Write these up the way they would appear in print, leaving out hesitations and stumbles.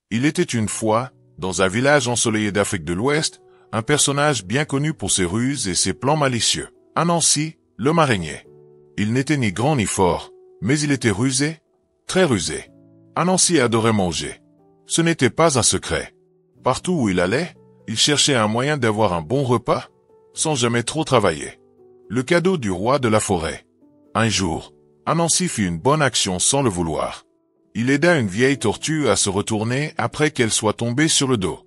Il était une fois, dans un village ensoleillé d'Afrique de l'Ouest, un personnage bien connu pour ses ruses et ses plans malicieux. Anansi, l'homme araignée. Il n'était ni grand ni fort, mais il était rusé, très rusé. Anansi adorait manger. Ce n'était pas un secret. Partout où il allait, il cherchait un moyen d'avoir un bon repas, sans jamais trop travailler. Le cadeau du roi de la forêt. Un jour, Anansi fit une bonne action sans le vouloir. Il aida une vieille tortue à se retourner après qu'elle soit tombée sur le dos.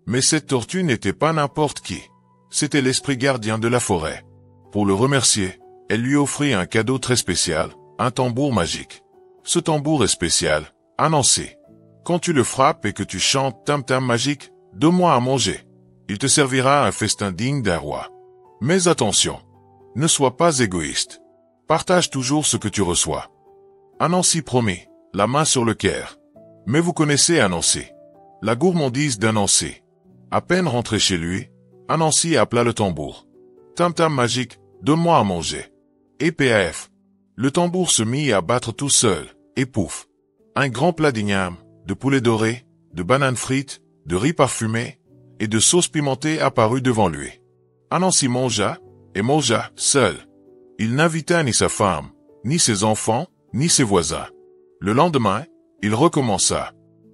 Mais cette tortue n'était pas n'importe qui. C'était l'esprit gardien de la forêt. Pour le remercier, elle lui offrit un cadeau très spécial, un tambour magique. Ce tambour est spécial, Anansi. Quand tu le frappes et que tu chantes tam-tam magique, donne-moi à manger. Il te servira un festin digne d'un roi. Mais attention, ne sois pas égoïste. Partage toujours ce que tu reçois. Anansi promit, la main sur le cœur. Mais vous connaissez Anansi. La gourmandise d'Anansi. À peine rentré chez lui, Anansi appela le tambour. Tam-tam magique, donne-moi à manger. Et paf. Le tambour se mit à battre tout seul, et pouf. Un grand plat d'igname, de poulet doré, de bananes frites, de riz parfumé, et de sauce pimentée apparut devant lui. Anansi mangea, et mangea, seul. Il n'invita ni sa femme, ni ses enfants, ni ses voisins. Le lendemain, il recommença.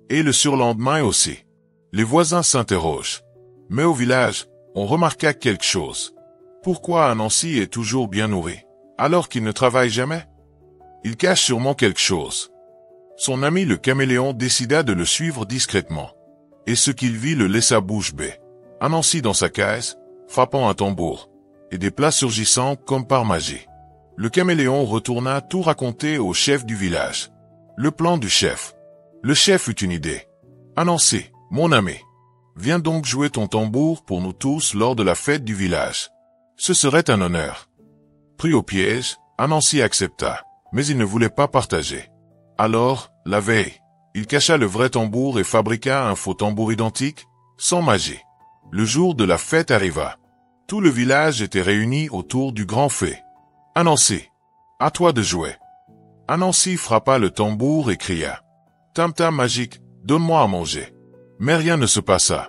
Et le surlendemain aussi. Les voisins s'interrogent. Mais au village, on remarqua quelque chose. Pourquoi Anansi est toujours bien nourri, alors qu'il ne travaille jamais? Il cache sûrement quelque chose. Son ami le caméléon décida de le suivre discrètement. Et ce qu'il vit le laissa bouche bée. Anansi dans sa case, frappant un tambour, et des plats surgissant comme par magie. Le caméléon retourna tout raconter au chef du village. Le plan du chef. Le chef eut une idée. Anansi, mon ami, viens donc jouer ton tambour pour nous tous lors de la fête du village. Ce serait un honneur. Pris au piège, Anansi accepta, mais il ne voulait pas partager. Alors, la veille, il cacha le vrai tambour et fabriqua un faux tambour identique, sans magie. Le jour de la fête arriva. Tout le village était réuni autour du grand fée. Anansi, à toi de jouer. Anansi frappa le tambour et cria. Tam-tam magique, donne-moi à manger. Mais rien ne se passa.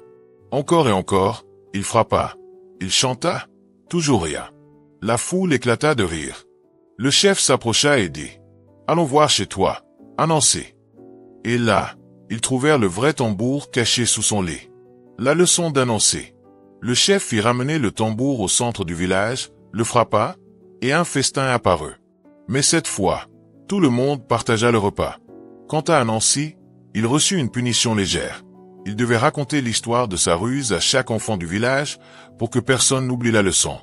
Encore et encore, il frappa. Il chanta. Toujours rien. La foule éclata de rire. Le chef s'approcha et dit. Allons voir chez toi, Anansi. Et là, ils trouvèrent le vrai tambour caché sous son lit. La leçon d'Anansi. Le chef fit ramener le tambour au centre du village, le frappa, et un festin apparut. Mais cette fois, tout le monde partagea le repas. Quant à Anansi, il reçut une punition légère. Il devait raconter l'histoire de sa ruse à chaque enfant du village pour que personne n'oublie la leçon.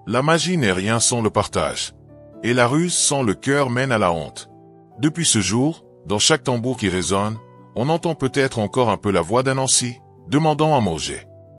La magie n'est rien sans le partage. Et la ruse sans le cœur mène à la honte. Depuis ce jour, dans chaque tambour qui résonne, on entend peut-être encore un peu la voix d'Anansi, demandant à manger.